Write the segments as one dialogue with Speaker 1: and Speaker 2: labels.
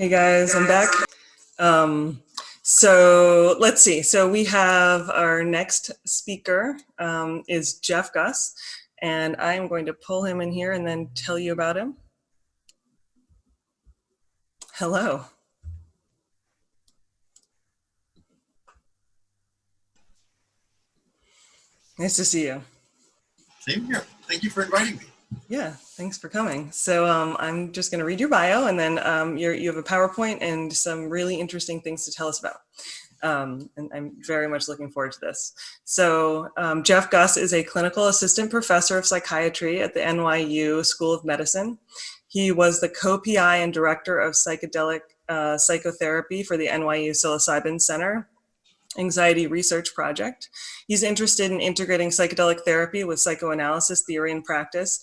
Speaker 1: Hey guys, I'm back. So let's see. So we have our next speaker is Jeff Gus, and I'm going to pull him in here and then tell you about him. Hello. Nice to see you.
Speaker 2: Same here. Thank you for inviting me.
Speaker 1: Yeah, thanks for coming. So I'm just going to read your bio, and then you have a PowerPoint and some really interesting things to tell us about. And I'm very much looking forward to this. So Jeff Gus is a clinical assistant professor of psychiatry at the NYU School of Medicine. He was the co-PI and director of Psychedelic Psychotherapy for the NYU Psilocybin Center Anxiety Research Project. He's interested in integrating psychedelic therapy with psychoanalysis theory and practice,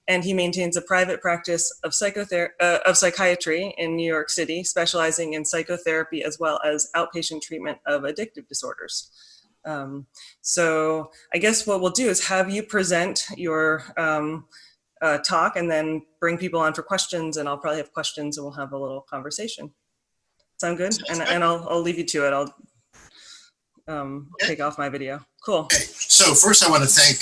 Speaker 1: and he maintains a private practice of psychiatry in New York City, specializing in psychotherapy as well as outpatient treatment of addictive disorders. So I guess what we'll do is have you present your talk and then bring people on for questions, and I'll probably have questions and we'll have a little conversation. Sound good? And I'll leave you to it. I'll take off my video. Cool.
Speaker 2: Okay. So first I want to thank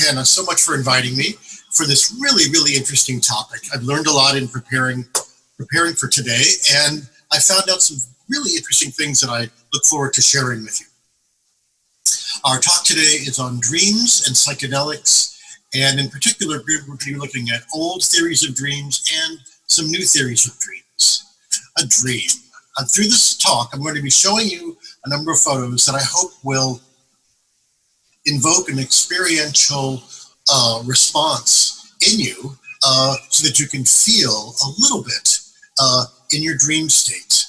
Speaker 2: Hannah so much for inviting me for this really, really interesting topic. I've learned a lot in preparing for today, and I found out some really interesting things that I look forward to sharing with you. Our talk today is on dreams and psychedelics, and in particular, we're going to be looking at old theories of dreams and some new theories of dreams. A dream. Through this talk, I'm going to be showing you a number of photos that I hope will invoke an experiential response in you so that you can feel a little bit in your dream state.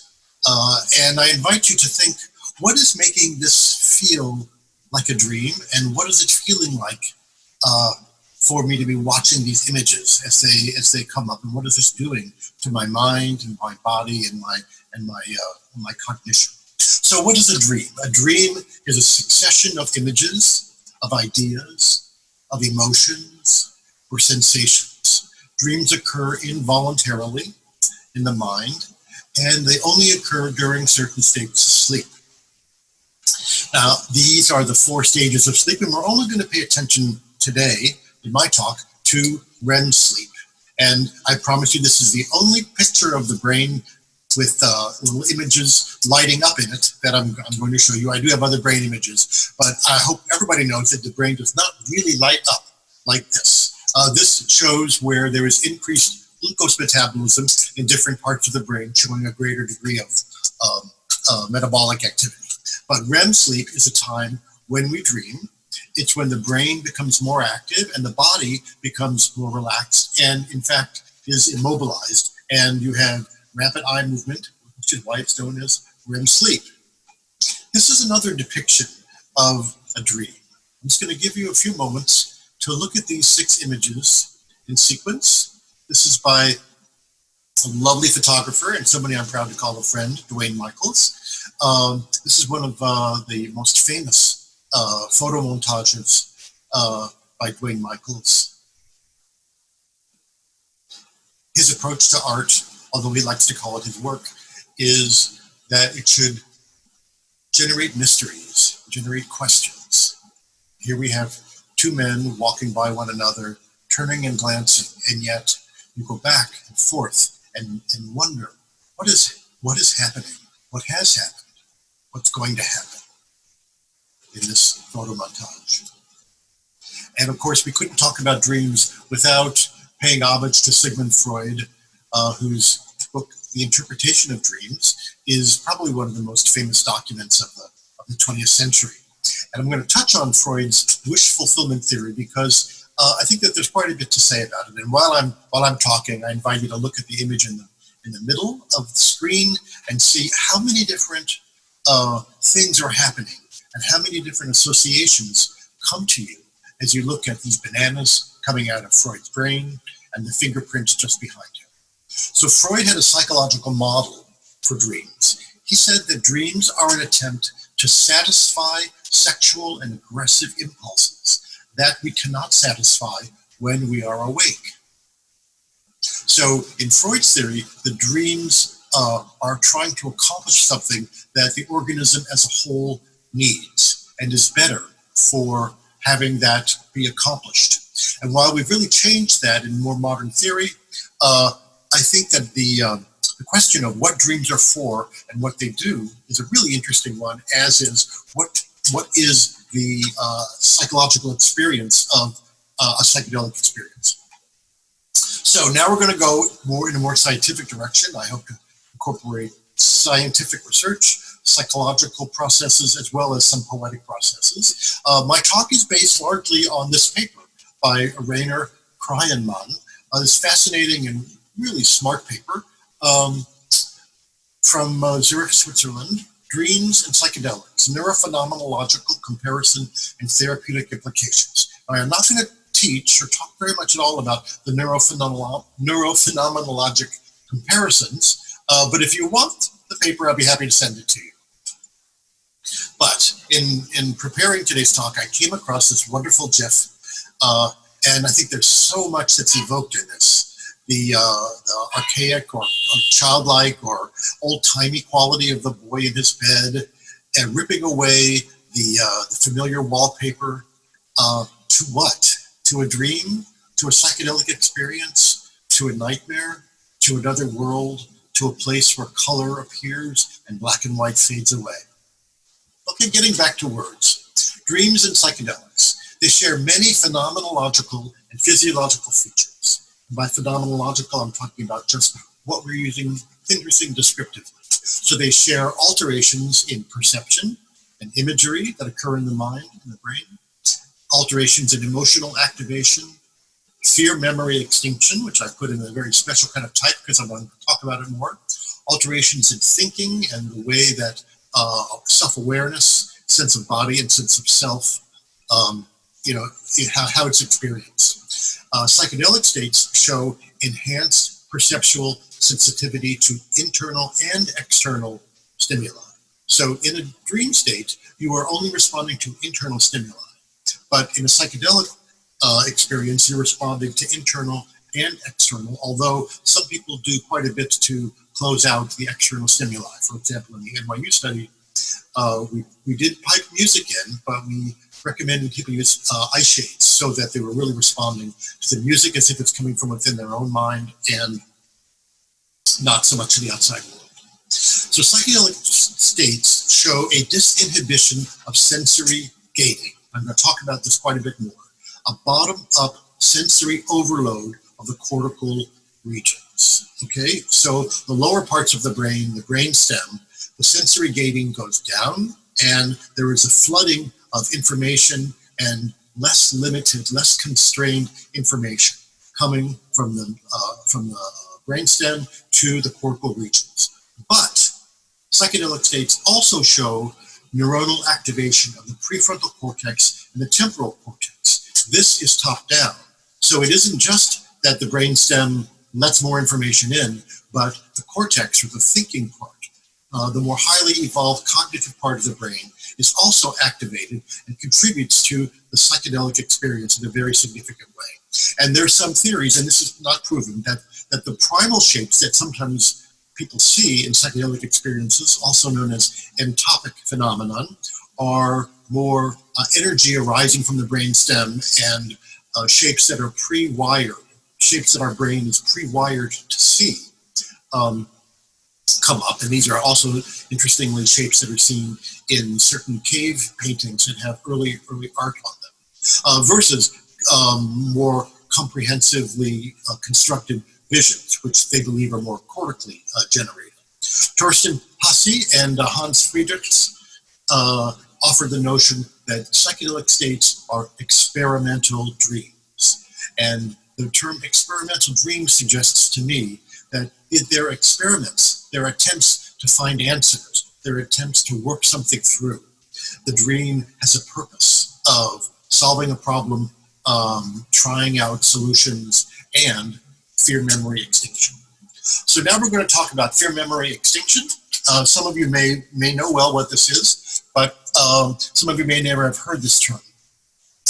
Speaker 2: And I invite you to think, what is making this feel like a dream, and what is it feeling like for me to be watching these images as they come up, and what is this doing to my mind and my body and my cognition? So what is a dream? A dream is a succession of images, of ideas, of emotions, or sensations. Dreams occur involuntarily in the mind, and they only occur during certain states of sleep. Now, these are the 4 stages of sleep, and we're only going to pay attention today in my talk to REM sleep. And I promise you, this is the only picture of the brain with little images lighting up in it that I'm going to show you. I do have other brain images, but I hope everybody knows that the brain does not really light up like this. This shows where there is increased glucose metabolism in different parts of the brain, showing a greater degree of metabolic activity. But REM sleep is a time when we dream. It's when the brain becomes more active and the body becomes more relaxed and, in fact, is immobilized. And you have rapid eye movement, which is why it's known as REM sleep. This is another depiction of a dream. I'm just going to give you a few moments to look at these 6 images in sequence. This is by a lovely photographer and somebody I'm proud to call a friend, Dwayne Michaels. This is one of the most famous photo montages by Dwayne Michaels. His approach to art, although he likes to call it his work, is that it should generate mysteries, generate questions. Here we have 2 men walking by one another, turning and glancing, and yet you go back and forth and wonder, what is happening? What has happened? What's going to happen in this photo montage? And of course, we couldn't talk about dreams without paying homage to Sigmund Freud, whose book, The Interpretation of Dreams, is probably one of the most famous documents of the 20th century. And I'm going to touch on Freud's wish fulfillment theory because I think that there's quite a bit to say about it. And while I'm talking, I invite you to look at the image in the middle of the screen and see how many different things are happening and how many different associations come to you as you look at these bananas coming out of Freud's brain and the fingerprints just behind him. So Freud had a psychological model for dreams. He said that dreams are an attempt to satisfy sexual and aggressive impulses that we cannot satisfy when we are awake. So in Freud's theory, the dreams are trying to accomplish something that the organism as a whole needs and is better for having that be accomplished. And while we've really changed that in more modern theory, I think that the question of what dreams are for and what they do is a really interesting one, as is what is the psychological experience of a psychedelic experience. So now we're going to go more in a more scientific direction. I hope to incorporate scientific research, psychological processes, as well as some poetic processes. My talk is based largely on this paper by Rainer Kreinmann, this fascinating and really smart paper from Zurich, Switzerland, Dreams and Psychedelics, Neurophenomenological Comparison and Therapeutic Implications. Now, I'm not going to teach or talk very much at all about the neurophenomenologic comparisons, but if you want the paper, I'll be happy to send it to you. But in preparing today's talk, I came across this wonderful GIF, and I think there's so much that's evoked in this. The archaic or childlike or old-timey quality of the boy in his bed, and ripping away the familiar wallpaper. To what? To a dream? To a psychedelic experience? To a nightmare? To another world? To a place where color appears and black and white fades away? Okay, getting back to words. Dreams and psychedelics. They share many phenomenological and physiological features. By phenomenological, I'm talking about just what we're using, interesting descriptively. So they share alterations in perception and imagery that occur in the mind and the brain, alterations in emotional activation, fear memory extinction, which I put in a very special kind of type because I want to talk about it more, alterations in thinking and the way that self-awareness, sense of body and sense of self, how it's experienced. Psychedelic states show enhanced perceptual sensitivity to internal and external stimuli. So in a dream state, you are only responding to internal stimuli. But in a psychedelic experience, you're responding to internal and external, although some people do quite a bit to close out the external stimuli. For example, in the NYU study, we did pipe music in, but we recommended people use eye shades so that they were really responding to the music as if it's coming from within their own mind and not so much to the outside world. So psychedelic states show a disinhibition of sensory gating. I'm going to talk about this quite a bit more. A bottom-up sensory overload of the cortical regions. Okay, so the lower parts of the brain stem, the sensory gating goes down, and there is a flooding of information and less limited, less constrained information coming from the brainstem to the cortical regions. But psychedelic states also show neuronal activation of the prefrontal cortex and the temporal cortex. This is top down. So it isn't just that the brainstem lets more information in, but the cortex, or the thinking part, the more highly evolved cognitive part of the brain, is also activated and contributes to the psychedelic experience in a very significant way. And there's some theories, and this is not proven, that the primal shapes that sometimes people see in psychedelic experiences, also known as entopic phenomenon, are more energy arising from the brainstem and shapes that are pre-wired, shapes that our brain is pre-wired to see, come up. And these are also, interestingly, shapes that are seen in certain cave paintings that have early art on them, versus more comprehensively constructed visions, which they believe are more cortically generated. Torsten Hasse and Hans Friedrichs offered the notion that psychedelic states are experimental dreams. And the term experimental dream suggests to me that they're experiments, they're attempts to find answers, they're attempts to work something through. The dream has a purpose of solving a problem, trying out solutions, and fear memory extinction. So now we're going to talk about fear memory extinction. Some of you may know well what this is, but some of you may never have heard this term.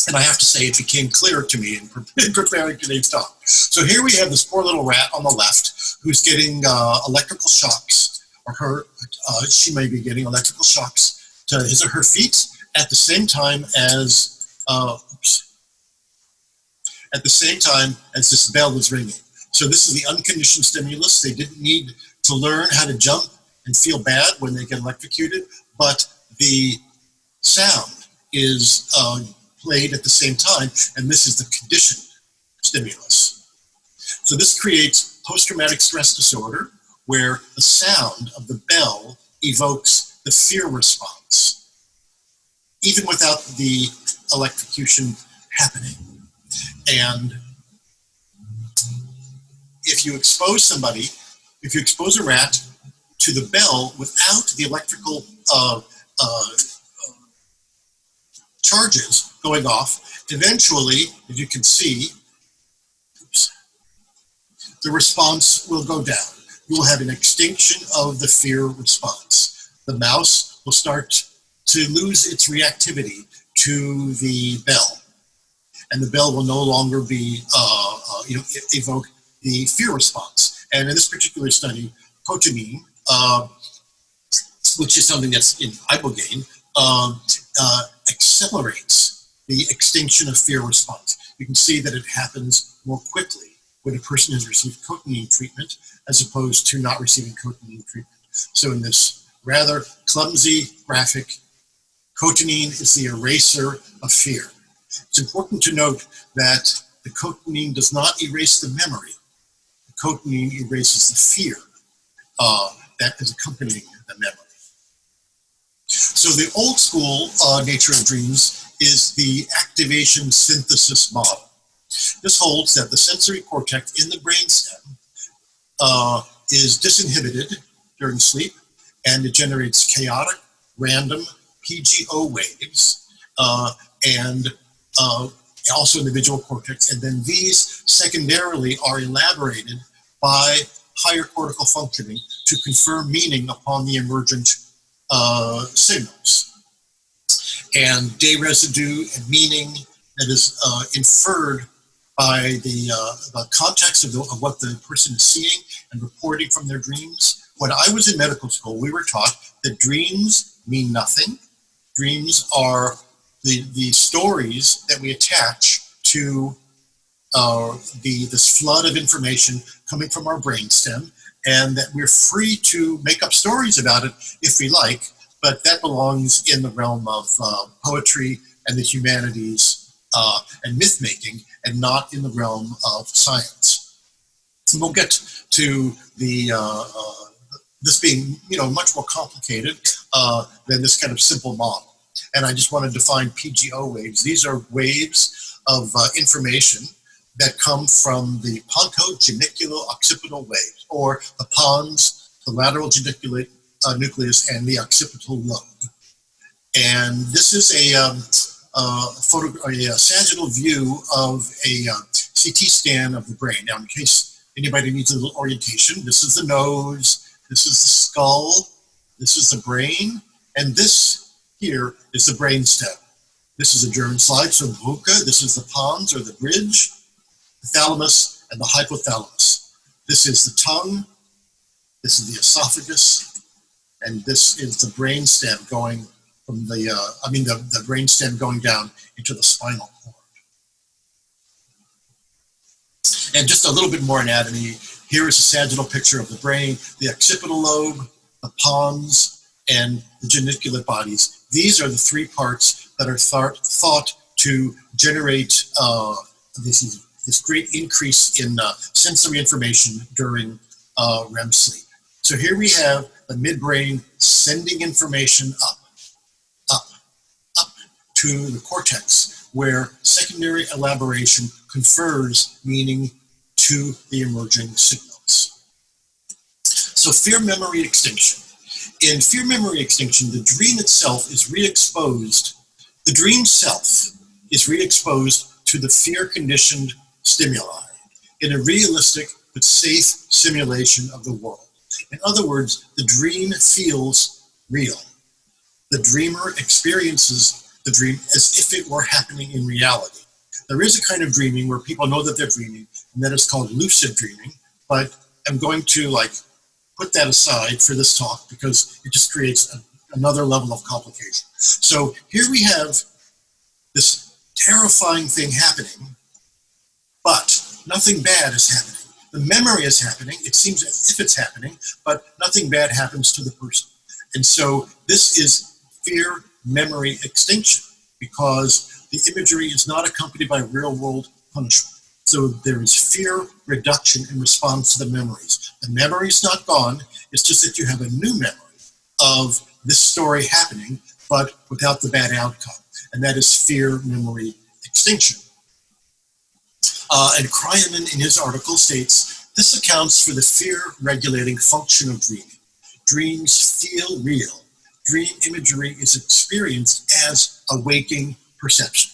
Speaker 2: And I have to say, it became clear to me in preparing today's talk. So here we have this poor little rat on the left who's getting electrical shocks, or she may be getting electrical shocks to his or her feet at the same time as, this bell is ringing. So this is the unconditioned stimulus. They didn't need to learn how to jump and feel bad when they get electrocuted, but the sound is played at the same time, and this is the conditioned stimulus. So this creates post-traumatic stress disorder, where the sound of the bell evokes the fear response, even without the electrocution happening. And if you expose a rat to the bell without the electrical charges going off, eventually, as you can see, the response will go down. You will have an extinction of the fear response. The mouse will start to lose its reactivity to the bell, and the bell will no longer be evoke the fear response. And in this particular study, cotinine, which is something that's in ibogaine, accelerates the extinction of fear response. You can see that it happens more quickly when a person has received cotinine treatment as opposed to not receiving cotinine treatment. So in this rather clumsy graphic, cotinine is the eraser of fear. It's important to note that the cotinine does not erase the memory. The cotinine erases the fear that is accompanying the memory. So the old school nature of dreams is the activation synthesis model. This holds that the sensory cortex in the brainstem is disinhibited during sleep, and it generates chaotic, random PGO waves, and also in the visual cortex. And then these secondarily are elaborated by higher cortical functioning to confer meaning upon the emergent signals. And day residue and meaning that is inferred by the context of what the person is seeing and reporting from their dreams. When I was in medical school, we were taught that dreams mean nothing. Dreams are the stories that we attach to this flood of information coming from our brainstem, and that we're free to make up stories about it if we like, but that belongs in the realm of poetry and the humanities and myth-making, and not in the realm of science. And we'll get to this being, much more complicated than this kind of simple model. And I just want to define PGO waves. These are waves of information that come from the ponto-geniculo-occipital waves, or the pons, the lateral geniculate nucleus, and the occipital lobe. And this is a sagittal view of a CT scan of the brain. Now, in case anybody needs a little orientation, this is the nose, this is the skull, this is the brain, and this here is the brainstem. This is a German slide, so Brucke, this is the pons, or the bridge, the thalamus, and the hypothalamus. This is the tongue, this is the esophagus, and this is the brainstem going from the brainstem going down into the spinal cord. And just a little bit more anatomy. Here is a sagittal picture of the brain, the occipital lobe, the pons, and the geniculate bodies. These are the three parts that are thought to generate this great increase in sensory information during REM sleep. So here we have the midbrain sending information up to the cortex, where secondary elaboration confers meaning to the emerging signals. So fear memory extinction. In fear memory extinction, the dream itself is re-exposed. The dream self is re-exposed to the fear-conditioned stimuli in a realistic but safe simulation of the world. In other words, the dream feels real. The dreamer experiences the dream as if it were happening in reality. There is a kind of dreaming where people know that they're dreaming, and that is called lucid dreaming, but I'm going to put that aside for this talk because it just creates another level of complication. So here we have this terrifying thing happening, but nothing bad is happening. The memory is happening. It seems as if it's happening, but nothing bad happens to the person. And so this is fear memory extinction, because the imagery is not accompanied by real world punishment. So there is fear reduction in response to the memories. The memory is not gone. It's just that you have a new memory of this story happening, but without the bad outcome. And that is fear memory extinction. And Kryeman in his article states, this accounts for the fear regulating function of dreaming. Dreams feel real. Dream imagery is experienced as a waking perception.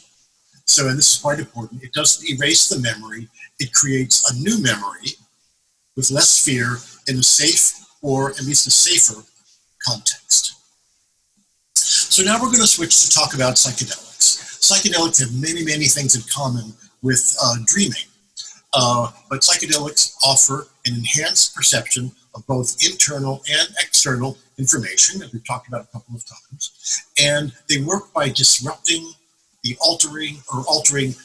Speaker 2: So, and this is quite important, it doesn't erase the memory, it creates a new memory with less fear in a safe, or at least a safer context. So now we're going to switch to talk about psychedelics. Psychedelics have many, many things in common with dreaming, but psychedelics offer an enhanced perception of both internal and external information, as we've talked about a couple of times, and they work by disrupting the altering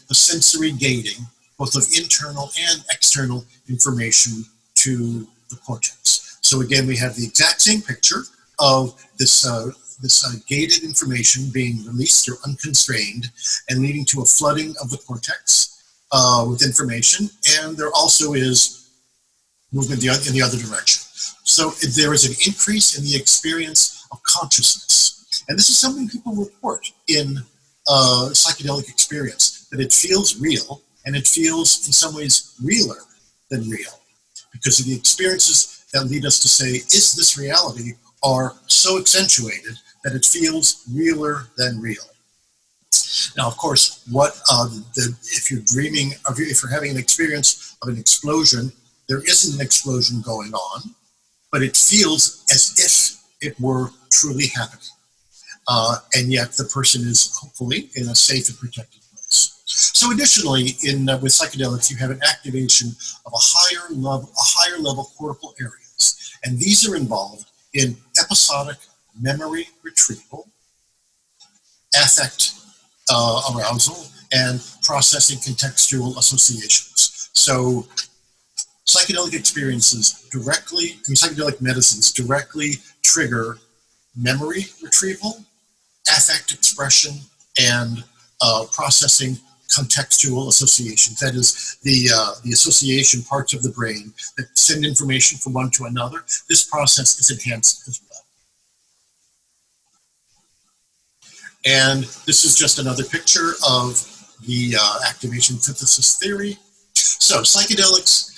Speaker 2: the sensory gating, both of internal and external information to the cortex. So again, we have the exact same picture of this gated information being released or unconstrained and leading to a flooding of the cortex with information, and there also is movement in the other direction. So there is an increase in the experience of consciousness, and this is something people report in psychedelic experience, that it feels real, and it feels in some ways realer than real, because of the experiences that lead us to say, is this reality, are so accentuated that it feels realer than real. Now, of course, if you're dreaming, if you're having an experience of an explosion, there isn't an explosion going on, but it feels as if it were truly happening. And yet the person is hopefully in a safe and protected place. So additionally, with psychedelics, you have an activation of a higher level cortical areas. And these are involved in episodic memory retrieval, affect arousal, and processing contextual associations. So psychedelic psychedelic medicines directly trigger memory retrieval, affect expression, and processing contextual associations. That is the association parts of the brain that send information from one to another. This process is enhanced as well. And this is just another picture of the activation synthesis theory. So psychedelics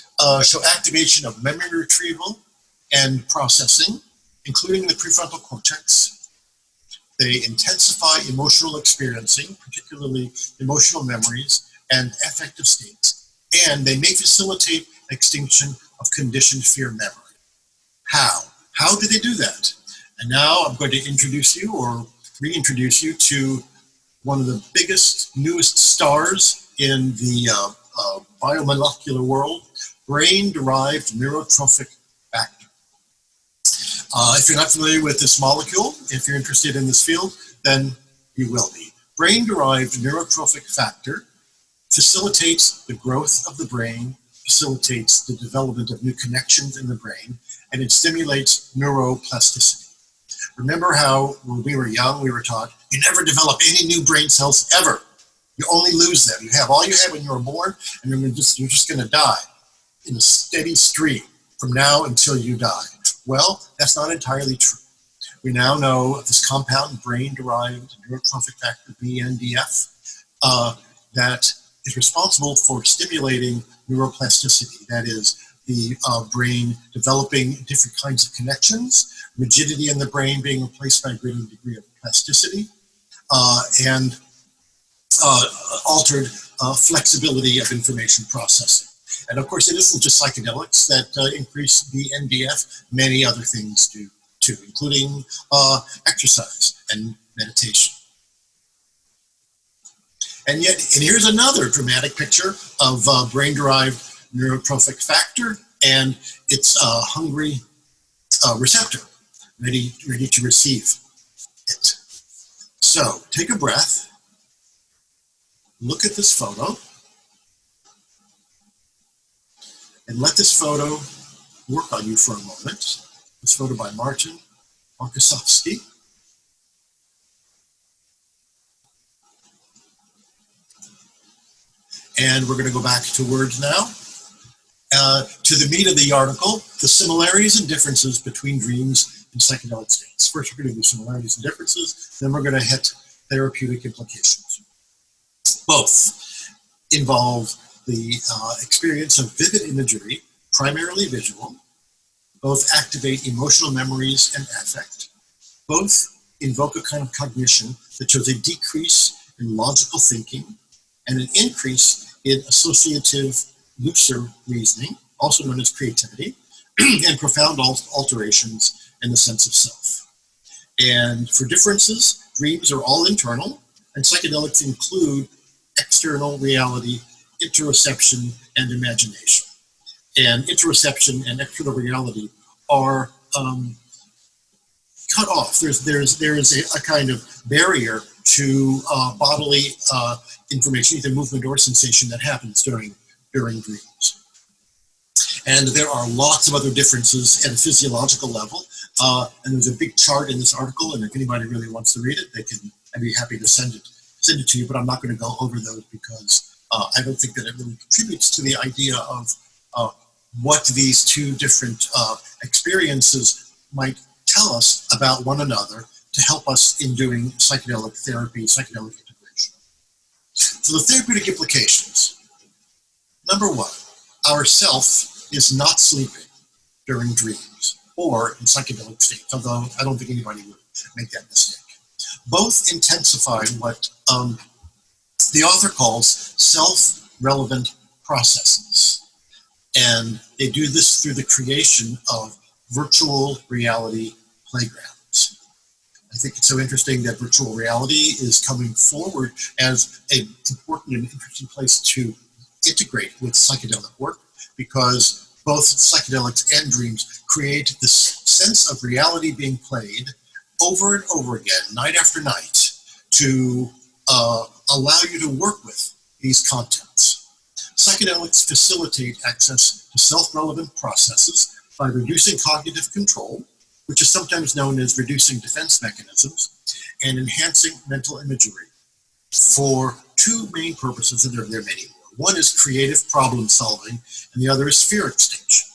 Speaker 2: show activation of memory retrieval and processing, including the prefrontal cortex. They intensify emotional experiencing, particularly emotional memories and affective states, and they may facilitate extinction of conditioned fear memory. How? How do they do that? And now I'm going to introduce you or reintroduce you to one of the biggest, newest stars in the biomolecular world, brain-derived neurotrophic factor. If you're not familiar with this molecule, if you're interested in this field, then you will be. Brain-derived neurotrophic factor facilitates the growth of the brain, facilitates the development of new connections in the brain, and it stimulates neuroplasticity. Remember how when we were young, we were taught, you never develop any new brain cells ever. You only lose them. You have all you had when you were born, and you're just going to die in a steady stream from now until you die. Well, that's not entirely true. We now know of this compound, brain-derived neurotrophic factor, BNDF, that is responsible for stimulating neuroplasticity. That is, the brain developing different kinds of connections, rigidity in the brain being replaced by a greater degree of plasticity, and altered flexibility of information processing. And of course, it isn't just psychedelics that increase the NDF, many other things do too, including exercise and meditation. And here's another dramatic picture of brain-derived neurotrophic factor and its hungry receptor, ready to receive it. So take a breath, look at this photo, and let this photo work on you for a moment. This photo by Martin Markosowski. And we're going to go back to words now. To the meat of the article, the similarities and differences between dreams and psychedelic states. First, we're going to do similarities and differences, then we're going to hit therapeutic implications. Both involve the experience of vivid imagery, primarily visual. Both activate emotional memories and affect. Both invoke a kind of cognition that shows a decrease in logical thinking and an increase in associative looser reasoning, also known as creativity, and profound alterations in the sense of self. And for differences, dreams are all internal, and psychedelics include external reality, interoception, and imagination. And interoception and external reality are cut off. There is a kind of barrier to bodily information, either movement or sensation, that happens during dreams. And there are lots of other differences at a physiological level. And there's a big chart in this article, and if anybody really wants to read it, I'd be happy to send it to you, but I'm not going to go over those because I don't think that it really contributes to the idea of what these two different experiences might tell us about one another to help us in doing psychedelic therapy, psychedelic integration. So the therapeutic implications. Number one, our self is not sleeping during dreams or in psychedelic states, although I don't think anybody would make that mistake. Both intensify what the author calls self-relevant processes. And they do this through the creation of virtual reality playgrounds. I think it's so interesting that virtual reality is coming forward as an important and interesting place to integrate with psychedelic work, because both psychedelics and dreams create this sense of reality being played over and over again, night after night, to allow you to work with these contents. Psychedelics facilitate access to self-relevant processes by reducing cognitive control, which is sometimes known as reducing defense mechanisms, and enhancing mental imagery for two main purposes, and there are many more. One is creative problem solving, and the other is fear extinction.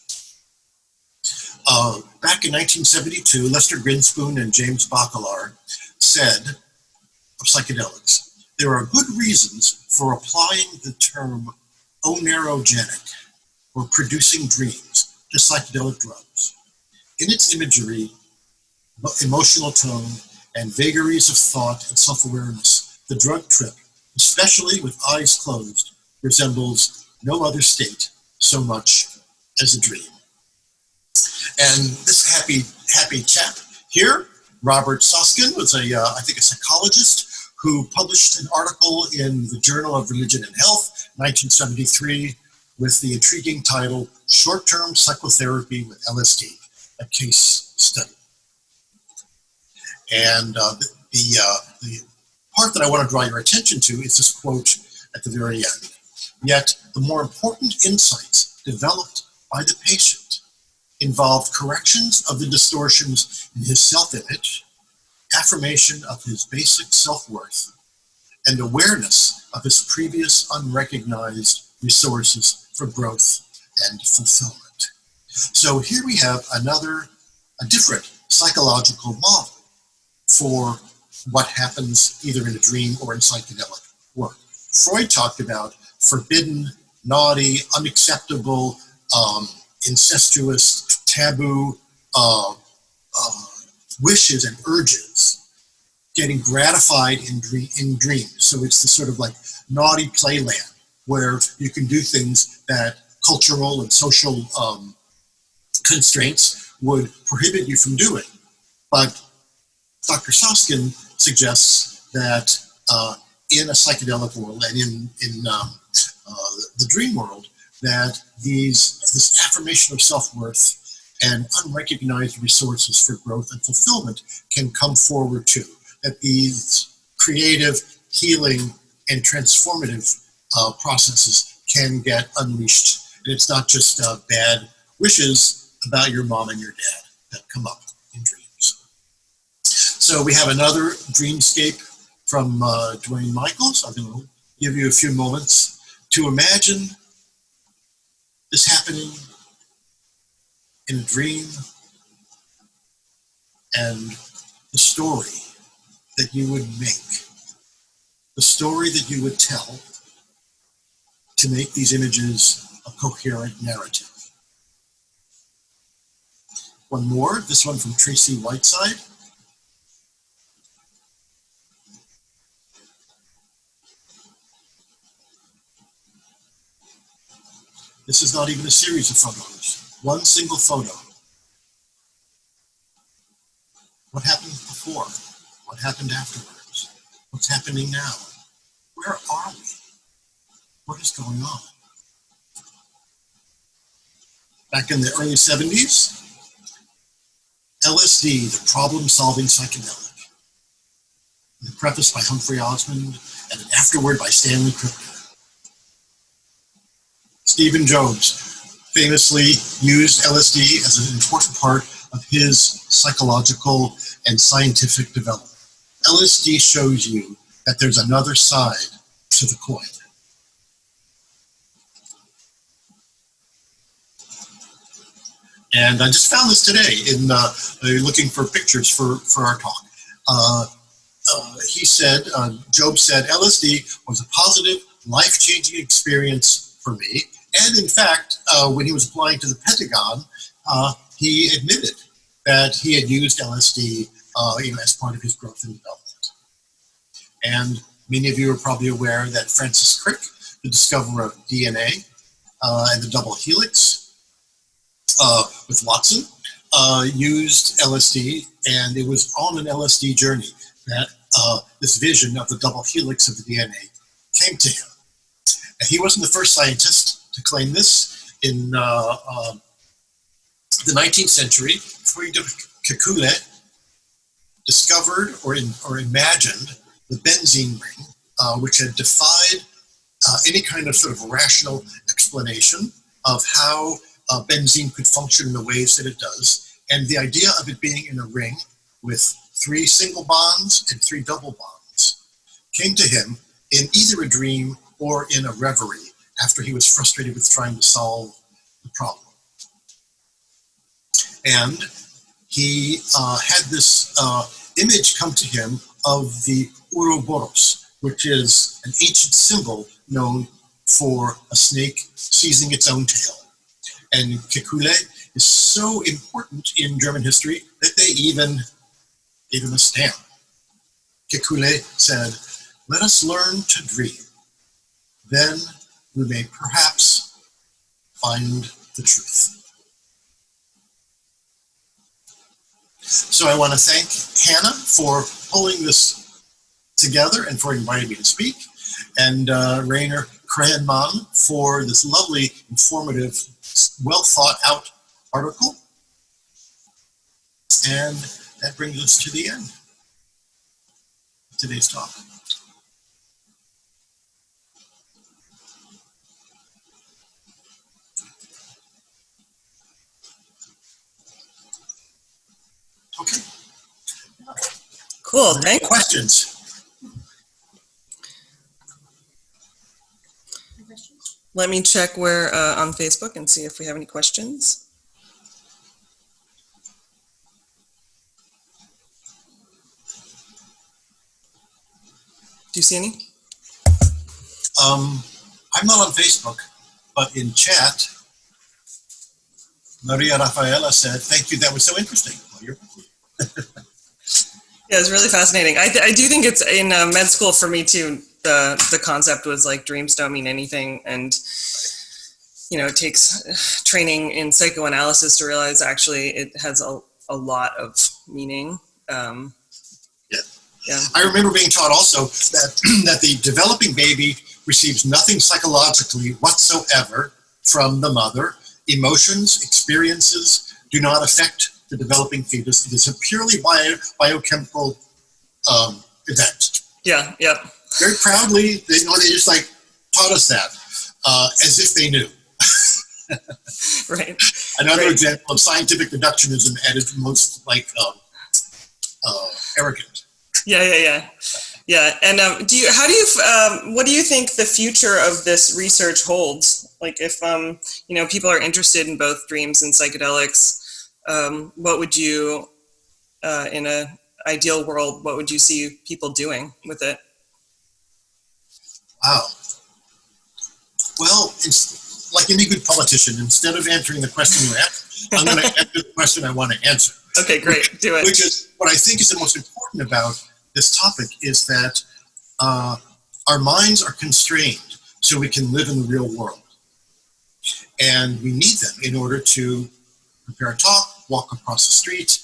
Speaker 2: Back in 1972, Lester Grinspoon and James Bacalard said of psychedelics, there are good reasons for applying the term oneirogenic, or producing dreams, to psychedelic drugs. In its imagery, emotional tone, and vagaries of thought and self-awareness, the drug trip, especially with eyes closed, resembles no other state so much as a dream. And this happy chap here, Robert Susskind, was I think a psychologist who published an article in the Journal of Religion and Health, 1973, with the intriguing title, Short-Term Psychotherapy with LSD, a Case Study. And the part that I want to draw your attention to is this quote at the very end. Yet, the more important insights developed by the patient involved corrections of the distortions in his self-image, affirmation of his basic self-worth, and awareness of his previous unrecognized resources for growth and fulfillment. So here we have a different psychological model for what happens either in a dream or in psychedelic work. Freud talked about forbidden, naughty, unacceptable, incestuous, taboo wishes and urges getting gratified in dreams. So it's the sort of like naughty playland where you can do things that cultural and social constraints would prohibit you from doing. But Dr. Susskind suggests that in a psychedelic world and in the dream world, that this affirmation of self-worth and unrecognized resources for growth and fulfillment can come forward too. That these creative, healing, and transformative processes can get unleashed. And it's not just bad wishes about your mom and your dad that come up in dreams. So we have another dreamscape from Dwayne Michaels. I'm going to give you a few moments to imagine this happening in a dream, and the story that you would make, the story that you would tell to make these images a coherent narrative. One more, this one from Tracy Whiteside. This is not even a series of photos, one single photo. What happened before? What happened afterwards? What's happening now? Where are we? What is going on? Back in the early 70s, LSD, the problem-solving psychedelic. The preface by Humphrey Osmond and an afterword by Stanley Krypton. Stephen Jobs famously used LSD as an important part of his psychological and scientific development. LSD shows you that there's another side to the coin. And I just found this today in looking for pictures for our talk. He said, Job said, LSD was a positive, life-changing experience for me. And in fact, when he was applying to the Pentagon, he admitted that he had used LSD as part of his growth and development. And many of you are probably aware that Francis Crick, the discoverer of DNA and the double helix with Watson, used LSD, and it was on an LSD journey that this vision of the double helix of the DNA came to him. And he wasn't the first scientist to claim this. In the 19th century, Friedrich Kekulé discovered or imagined the benzene ring, which had defied any kind of sort of rational explanation of how benzene could function in the ways that it does. And the idea of it being in a ring with 3 single bonds and 3 double bonds came to him in either a dream or in a reverie after he was frustrated with trying to solve the problem. And he had this image come to him of the Ouroboros, which is an ancient symbol known for a snake seizing its own tail. And Kekulé is so important in German history that they even gave him a stamp. Kekulé said, "Let us learn to dream. Then we may perhaps find the truth." So I want to thank Hannah for pulling this together and for inviting me to speak, and Rainer Kranman for this lovely, informative, well thought out article. And that brings us to the end of today's talk. Okay.
Speaker 1: Cool. Thanks.
Speaker 2: Questions?
Speaker 1: Let me check where on Facebook and see if we have any questions. Do you see any?
Speaker 2: I'm not on Facebook, but in chat, Maria Rafaela said, "Thank you, that was so interesting." Well,
Speaker 1: Yeah, it's really fascinating. I do think it's in med school for me too. The concept was like dreams don't mean anything, and it takes training in psychoanalysis to realize actually it has a lot of meaning.
Speaker 2: Yeah,
Speaker 1: Yeah.
Speaker 2: I remember being taught also that that the developing baby receives nothing psychologically whatsoever from the mother. Emotions, experiences do not affect the developing fetus. It is a purely biochemical event.
Speaker 1: Yeah. Yeah.
Speaker 2: Very proudly, they just like taught us that as if they knew.
Speaker 1: Right.
Speaker 2: Another example of scientific reductionism at its most like arrogant.
Speaker 1: Yeah. And what do you think the future of this research holds? Like, if people are interested in both dreams and psychedelics, what would you, in an ideal world, what would you see people doing with it?
Speaker 2: Wow. Well, it's like any good politician, instead of answering the question you asked, I'm going to answer the question I want to answer.
Speaker 1: Okay, great. Do it.
Speaker 2: Which is what I think is the most important about this topic, is that our minds are constrained so we can live in the real world. And we need them in order to prepare a talk, walk across the street,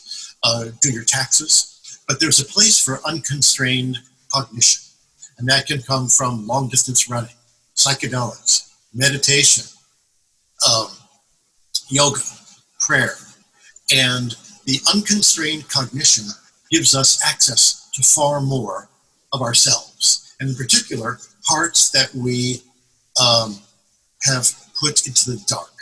Speaker 2: do your taxes. But there's a place for unconstrained cognition. And that can come from long distance running, psychedelics, meditation, yoga, prayer. And the unconstrained cognition gives us access to far more of ourselves. And in particular, parts that we have put into the dark.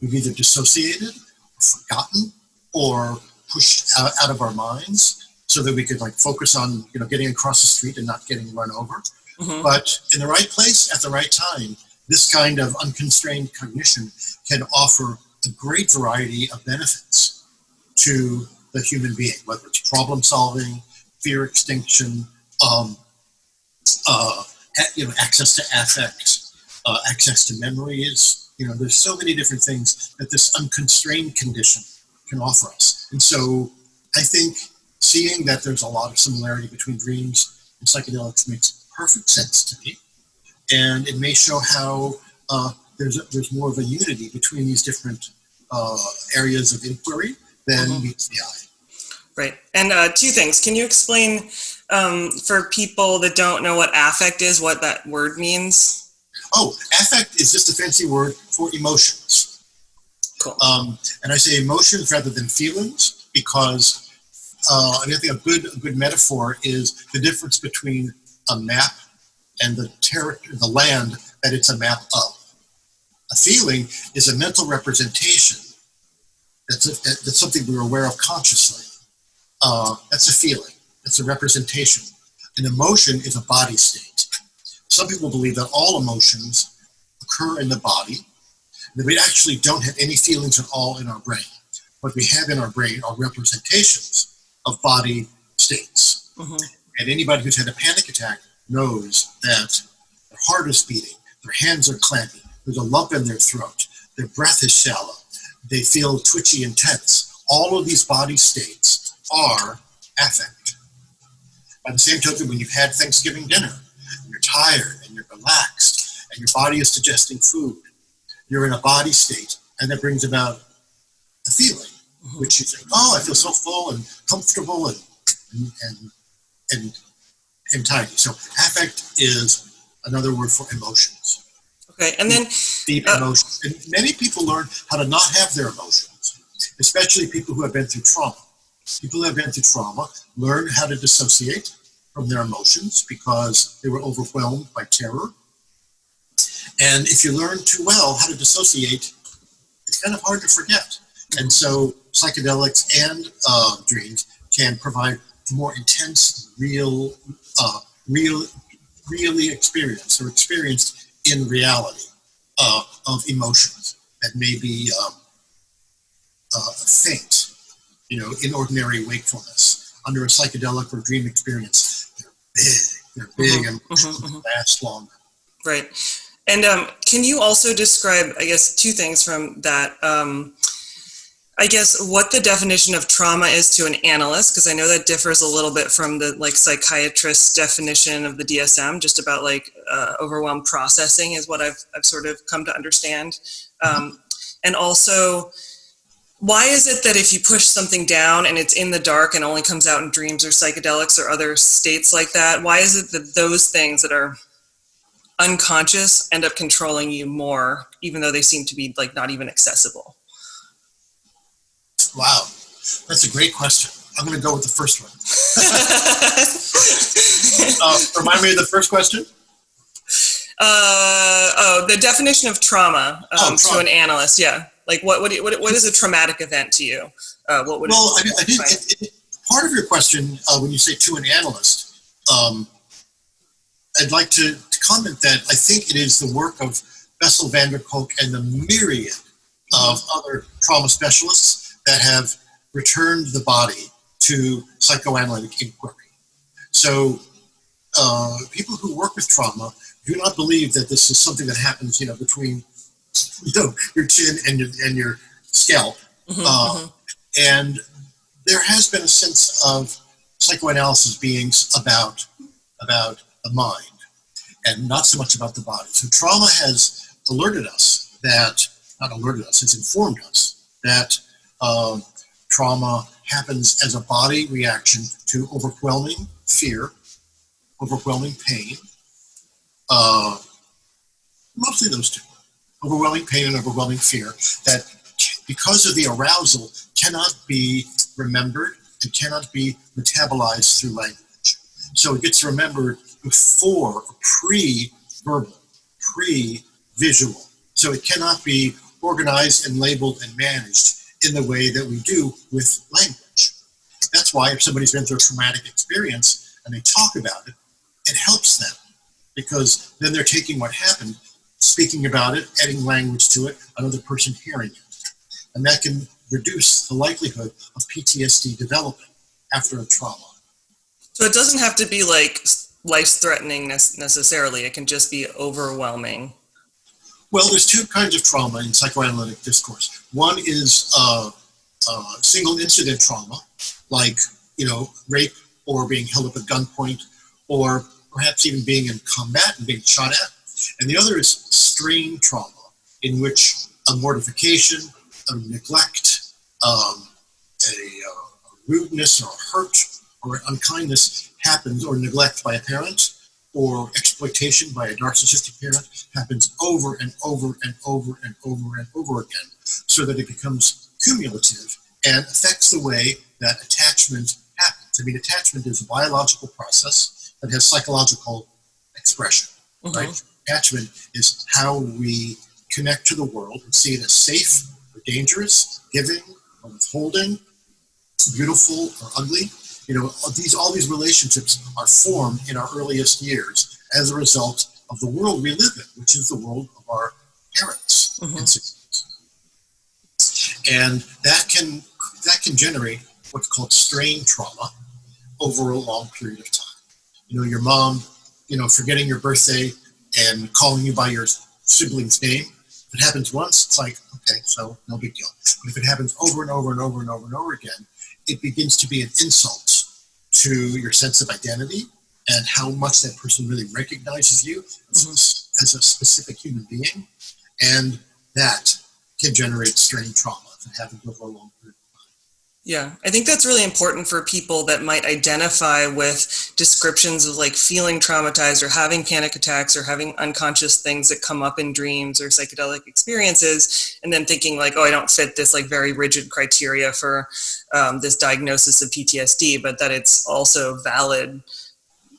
Speaker 2: We've either dissociated, or forgotten, or pushed out of our minds, so that we could like focus on getting across the street and not getting run over. Mm-hmm. But in the right place at the right time, this kind of unconstrained cognition can offer a great variety of benefits to the human being, whether it's problem solving, fear extinction, access to affect, access to memories. There's so many different things that this unconstrained condition can offer us. And so I think seeing that there's a lot of similarity between dreams and psychedelics makes perfect sense to me. And it may show how there's more of a unity between these different areas of inquiry than meets the eye. Right.
Speaker 1: And two things. Can you explain for people that don't know what affect is, what that word means?
Speaker 2: Oh, affect is just a fancy word for emotions.
Speaker 1: Cool.
Speaker 2: And I say emotions rather than feelings because I think a good metaphor is the difference between a map and the land that it's a map of. A feeling is a mental representation. That's something we're aware of consciously. That's a feeling. That's a representation. An emotion is a body state. Some people believe that all emotions occur in the body, and that we actually don't have any feelings at all in our brain. What we have in our brain are representations of body states. Mm-hmm. And anybody who's had a panic attack knows that their heart is beating, their hands are clammy, there's a lump in their throat, their breath is shallow, they feel twitchy and tense. All of these body states are affect. By the same token, when you've had Thanksgiving dinner, and you're tired and you're relaxed, and your body is digesting food, you're in a body state, and that brings about a feeling, which you think, oh, I feel so full and comfortable and tidy. So affect is another word for emotions.
Speaker 1: Okay, and then
Speaker 2: deep emotions. And many people learn how to not have their emotions, especially people who have been through trauma. People who have been through trauma learn how to dissociate from their emotions because they were overwhelmed by terror. And if you learn too well how to dissociate, it's kind of hard to forget. And so psychedelics and dreams can provide more intense, really experienced or experienced in reality of emotions that may be faint, in ordinary wakefulness. Under a psychedelic or dream experience, they're big and last longer.
Speaker 1: Right. And can you also describe, I guess, two things from that? I guess what the definition of trauma is to an analyst, because I know that differs a little bit from the psychiatrist definition of the DSM, just about overwhelmed processing is what I've sort of come to understand. And also Why is it that if you push something down and it's in the dark and only comes out in dreams or psychedelics or other states like that, why is it that those things that are unconscious end up controlling you more, even though they seem to be like not even accessible?
Speaker 2: Wow, that's a great question. I'm going to go with the first one. Remind me of the first question.
Speaker 1: The definition of trauma,
Speaker 2: trauma.
Speaker 1: to an analyst. Yeah, like what is a traumatic event to you? What would
Speaker 2: well, I think part of your question, when you say to an analyst, I'd like to comment that I think it is the work of Bessel van der Kolk and the myriad of other trauma specialists that have returned the body to psychoanalytic inquiry. So people who work with trauma do not believe that this is something that happens, between, your chin and your scalp. And there has been a sense of psychoanalysis being about the mind and not so much about the body. So trauma has alerted us it's informed us that trauma happens as a body reaction to overwhelming fear, overwhelming pain, mostly those two, overwhelming pain and overwhelming fear, that because of the arousal cannot be remembered and cannot be metabolized through language. So it gets remembered before, pre-verbal, pre-visual. So it cannot be organized and labeled and managed in the way that we do with language. That's why if somebody's been through a traumatic experience and they talk about it, it helps them, because then they're taking what happened, speaking about it, adding language to it, another person hearing it. And that can reduce the likelihood of PTSD developing after a trauma.
Speaker 1: So it doesn't have to be like life-threatening necessarily. It can just be overwhelming.
Speaker 2: Well, there's two kinds of trauma in psychoanalytic discourse. One is single incident trauma, like, rape or being held up at gunpoint, or perhaps even being in combat and being shot at. And the other is strain trauma, in which a mortification, a neglect, a rudeness or a hurt or an unkindness happens, or neglect by a parent, or exploitation by a narcissistic parent happens over and over and over and over and over again, so that it becomes cumulative and affects the way that attachment happens. I mean, attachment is a biological process that has psychological expression, right? Attachment is how we connect to the world and see it as safe or dangerous, giving or withholding, beautiful or ugly. All these relationships are formed in our earliest years as a result of the world we live in, which is the world of our parents and sisters. And that can generate what's called strain trauma over a long period of time. Your mom, forgetting your birthday and calling you by your sibling's name. If it happens once, it's like, okay, so no big deal. But if it happens over and over and over and over and over again, it begins to be an insult to your sense of identity and how much that person really recognizes you as a specific human being. And that can generate strain trauma if it happens over a long period of time.
Speaker 1: Yeah, I think that's really important for people that might identify with descriptions of like feeling traumatized or having panic attacks or having unconscious things that come up in dreams or psychedelic experiences, and then thinking like, oh, I don't fit this like very rigid criteria for this diagnosis of PTSD, but that it's also valid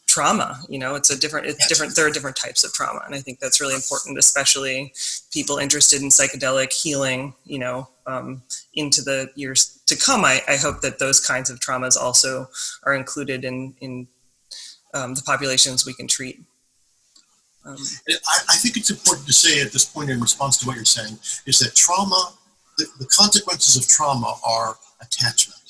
Speaker 1: trauma. There are different types of trauma, and I think that's really important, especially people interested in psychedelic healing, into the years to come. I hope that those kinds of traumas also are included in the populations we can treat.
Speaker 2: I think it's important to say at this point, in response to what you're saying, is that trauma, the consequences of trauma are attachment.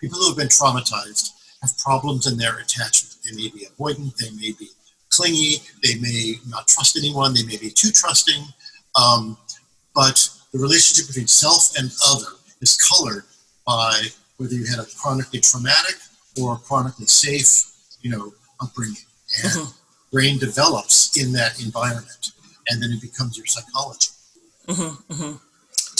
Speaker 2: People who have been traumatized have problems in their attachment. They may be avoidant, they may be clingy, they may not trust anyone, they may be too trusting, but the relationship between self and other is colored by whether you had a chronically traumatic or chronically safe, upbringing. And brain develops in that environment, and then it becomes your psychology.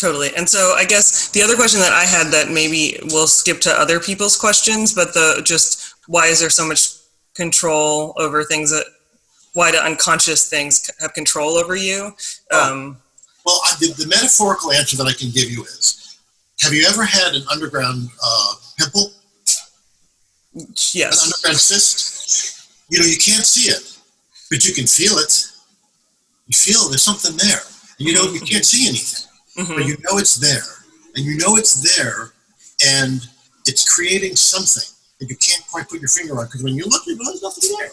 Speaker 1: Totally. And so I guess the other question that I had that maybe we'll skip to other people's questions, but just why is there so much control over things why do unconscious things have control over you?
Speaker 2: Well, the metaphorical answer that I can give you is, have you ever had an underground pimple?
Speaker 1: Yes.
Speaker 2: An underground cyst? You know, you can't see it, but you can feel it. You feel there's something there. And you know, you can't see anything, but you know it's there. And you know it's there, and it's creating something that you can't quite put your finger on, because when you look, you know there's nothing there.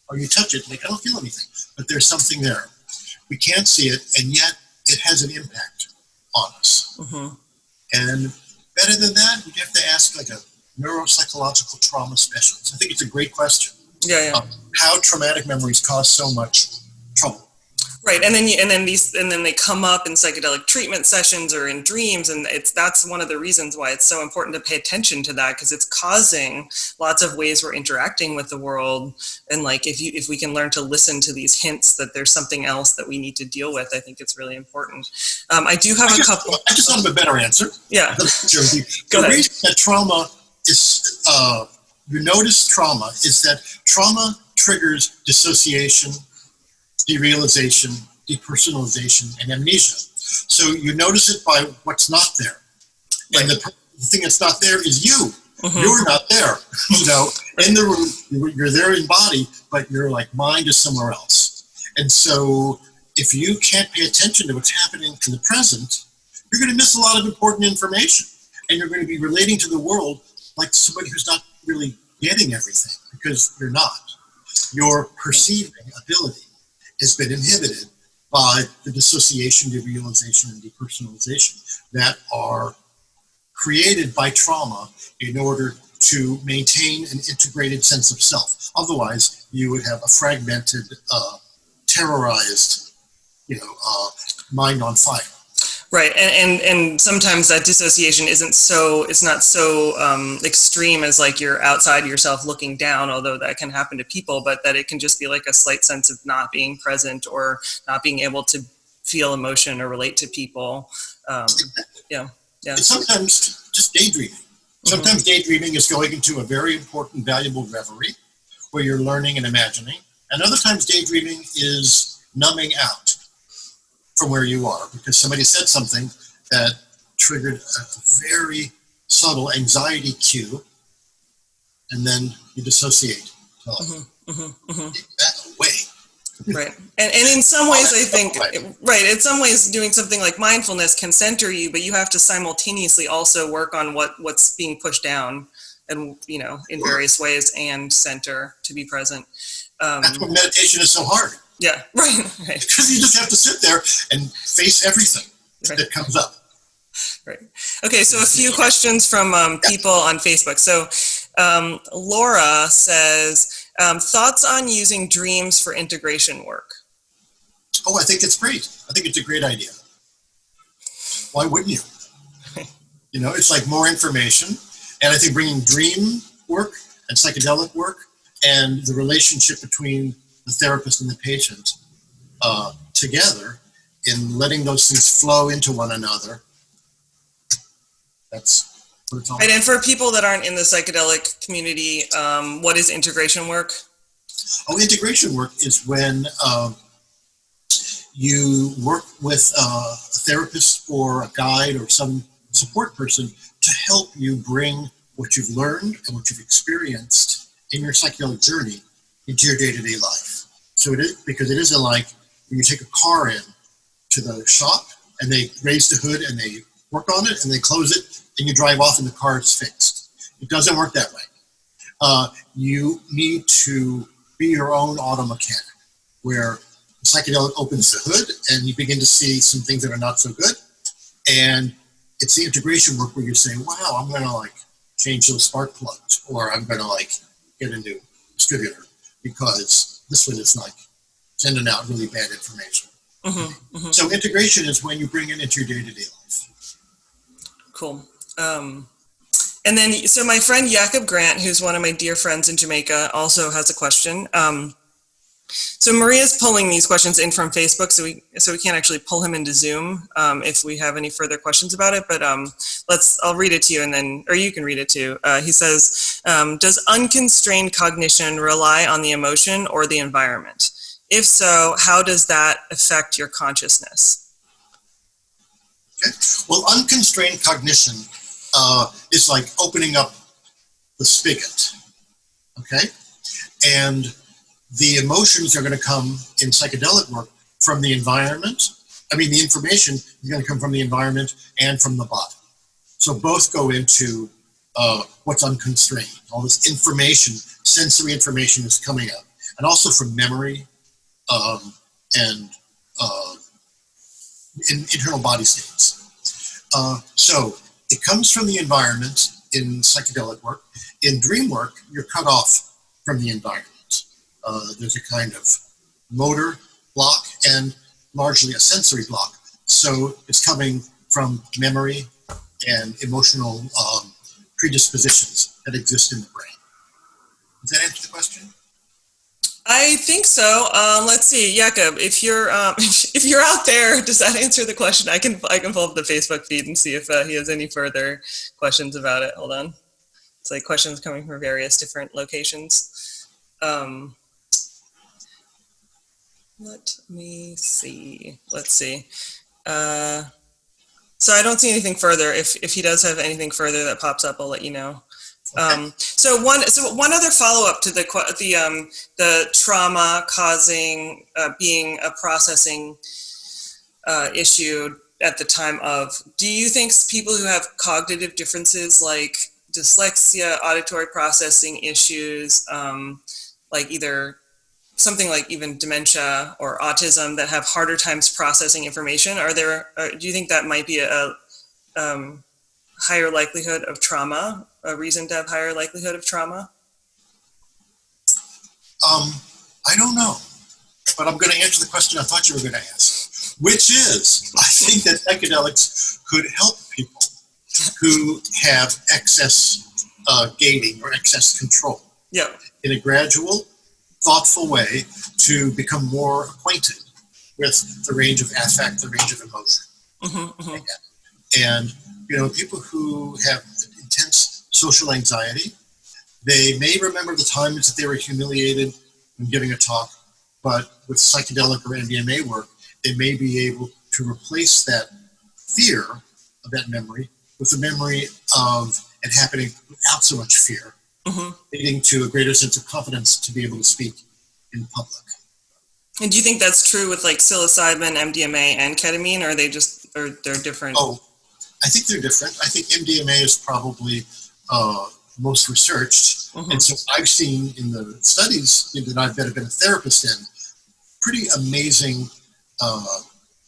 Speaker 2: Or you touch it, like, I don't feel anything, but there's something there. We can't see it, and yet it has an impact on us. And better than that, you'd have to ask like a neuropsychological trauma specialist. I think it's a great question. How traumatic memories cause so much trouble.
Speaker 1: Right, and then they come up in psychedelic treatment sessions or in dreams, and that's one of the reasons why it's so important to pay attention to that, because it's causing lots of ways we're interacting with the world. And like if we can learn to listen to these hints that there's something else that we need to deal with, I think it's really important. I do have a couple.
Speaker 2: I just thought of a better answer.
Speaker 1: Yeah.
Speaker 2: The reason that trauma is you notice trauma is that trauma triggers dissociation, derealization, depersonalization, and amnesia. So you notice it by what's not there. And the thing that's not there is you. You're not there. You know, in the room, you're there in body, but your like mind is somewhere else. And so if you can't pay attention to what's happening in the present, you're going to miss a lot of important information. And you're going to be relating to the world like somebody who's not really getting everything, because you're not. Your perceiving ability has been inhibited by the dissociation, derealization, and depersonalization that are created by trauma in order to maintain an integrated sense of self. Otherwise, you would have a fragmented, terrorized, mind on fire.
Speaker 1: Right, and sometimes that dissociation it's not so extreme as like you're outside yourself looking down, although that can happen to people, but that it can just be like a slight sense of not being present or not being able to feel emotion or relate to people. It's
Speaker 2: sometimes just daydreaming. Sometimes daydreaming is going into a very important, valuable reverie where you're learning and imagining, and other times daydreaming is numbing out from where you are, because somebody said something that triggered a very subtle anxiety cue, and then you dissociate. Get that away.
Speaker 1: Right. And in some ways, I think, in some ways doing something like mindfulness can center you, but you have to simultaneously also work on what's being pushed down and, in various ways, and center to be present.
Speaker 2: That's what meditation is so hard.
Speaker 1: Yeah, right.
Speaker 2: Because you just have to sit there and face everything that comes up.
Speaker 1: Right. Okay, so a few questions from people on Facebook. So Laura says, thoughts on using dreams for integration work?
Speaker 2: Oh, I think it's great. I think it's a great idea. Why wouldn't you? It's like more information. And I think bringing dream work and psychedelic work and the relationship between the therapist and the patient together in letting those things flow into one another. That's what it's all about.
Speaker 1: And for people that aren't in the psychedelic community, what is integration work?
Speaker 2: Oh, integration work is when you work with a therapist or a guide or some support person to help you bring what you've learned and what you've experienced in your psychedelic journey into your day-to-day life. So it is, because it isn't like when you take a car in to the shop and they raise the hood and they work on it and they close it and you drive off and the car is fixed. It doesn't work that way. You need to be your own auto mechanic, where the psychedelic opens the hood and you begin to see some things that are not so good. And it's the integration work where you're saying, wow, I'm going to change those spark plugs, or I'm going to get a new distributor because this one is sending out really bad information. So integration is when you bring it into your day-to-day life.
Speaker 1: Cool. And then, so my friend Jacob Grant, who's one of my dear friends in Jamaica, also has a question. So Maria's pulling these questions in from Facebook, so we can't actually pull him into Zoom if we have any further questions about it. But I'll read it to you, and then, or you can read it too. He says, does unconstrained cognition rely on the emotion or the environment? If so, how does that affect your consciousness?
Speaker 2: Okay. Well, unconstrained cognition is like opening up the spigot. Okay, and the emotions are going to come in psychedelic work from the environment. I mean, the information is going to come from the environment and from the body. So both go into what's unconstrained. All this information, sensory information is coming up. And also from memory and internal body states. So it comes from the environment in psychedelic work. In dream work, you're cut off from the environment. There's a kind of motor block and largely a sensory block. So it's coming from memory and emotional predispositions that exist in the brain. Does that answer the question?
Speaker 1: I think so. Let's see, Jakob, if you're out there, does that answer the question? I can pull up the Facebook feed and see if he has any further questions about it. Hold on. It's like questions coming from various different locations. Let me see. Let's see. So I don't see anything further. If he does have anything further that pops up, I'll let you know. Okay. So one other follow up to the trauma causing being a processing issue at the time of. Do you think people who have cognitive differences like dyslexia, auditory processing issues, like either something like even dementia or autism that have harder times processing information, do you think that might be a higher likelihood of trauma, a reason to have higher likelihood of trauma?
Speaker 2: I don't know, but I'm going to answer the question I thought you were going to ask, which is, I think that psychedelics could help people who have excess gating or excess control in a gradual, thoughtful way to become more acquainted with the range of affect, the range of emotion. Mm-hmm, mm-hmm. And, people who have intense social anxiety, they may remember the times that they were humiliated when giving a talk, but with psychedelic or MDMA work, they may be able to replace that fear of that memory with the memory of it happening without so much fear, mm-hmm. leading to a greater sense of confidence to be able to speak in public.
Speaker 1: And do you think that's true with like psilocybin, MDMA, and ketamine, or they're different?
Speaker 2: Oh, I think they're different. I think MDMA is probably most researched. Mm-hmm. And so I've seen in the studies that I've been a therapist in, pretty amazing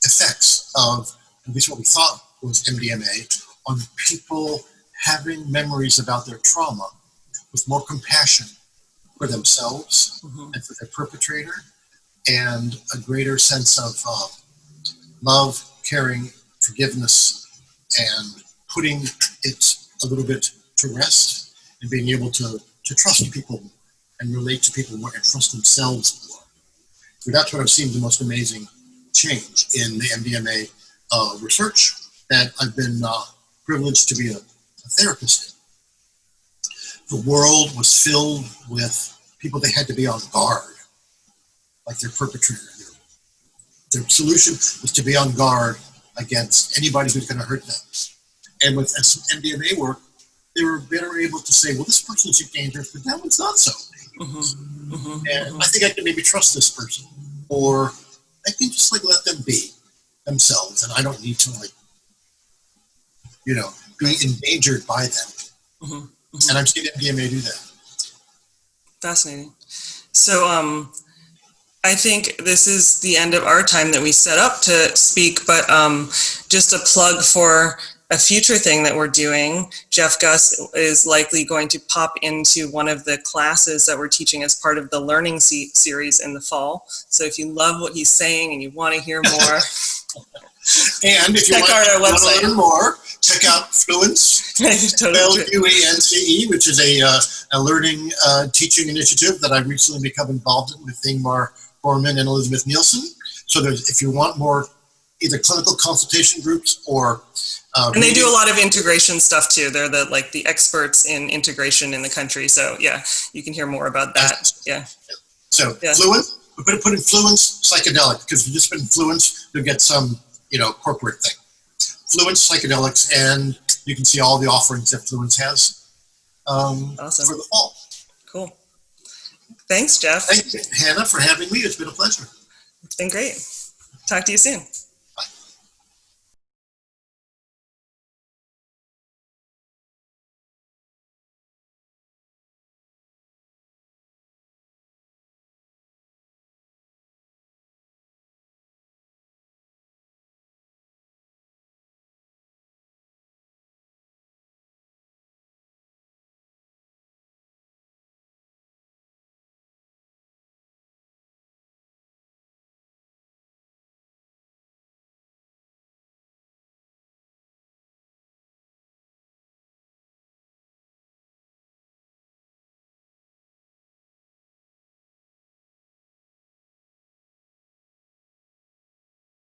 Speaker 2: effects of at least what we thought was MDMA on people having memories about their trauma with more compassion for themselves mm-hmm. and for their perpetrator, and a greater sense of love, caring, forgiveness, and putting it a little bit to rest and being able to trust people and relate to people more and trust themselves more. So that's what I've seen the most amazing change in the MDMA research that I've been privileged to be a therapist in. The world was filled with people that had to be on guard, like their perpetrator. Their solution was to be on guard against anybody who's going to hurt them. And with some MDMA work, they were better able to say, well, this person's dangerous, but that one's not so dangerous. Mm-hmm. Mm-hmm. And mm-hmm. I think I can maybe trust this person. Or I can just let them be themselves, and I don't need to be endangered by them. Mm-hmm. Mm-hmm. And I've seen MDMA do that.
Speaker 1: Fascinating. So I think this is the end of our time that we set up to speak, but just a plug for a future thing that we're doing. Jeff Gus is likely going to pop into one of the classes that we're teaching as part of the learning series in the fall. So if you love what he's saying and you want to hear more,
Speaker 2: and if you want to learn more, check out Fluence, Fluence, which is a learning teaching initiative that I've recently become involved in with Ingmar Borman and Elizabeth Nielsen. So there's, if you want more either clinical consultation groups or
Speaker 1: and they do a lot of integration stuff too. They're the experts in integration in the country. So yeah, you can hear more about that. Yeah.
Speaker 2: So Fluent, we put in Fluence Psychedelic, because if you just put in Fluence, you'll get some, corporate thing. Fluence Psychedelics, and you can see all the offerings that Fluence has
Speaker 1: awesome.
Speaker 2: for the fall.
Speaker 1: Cool. Thanks, Jeff.
Speaker 2: Thank you, Hannah, for having me. It's been a pleasure.
Speaker 1: It's been great. Talk to you soon.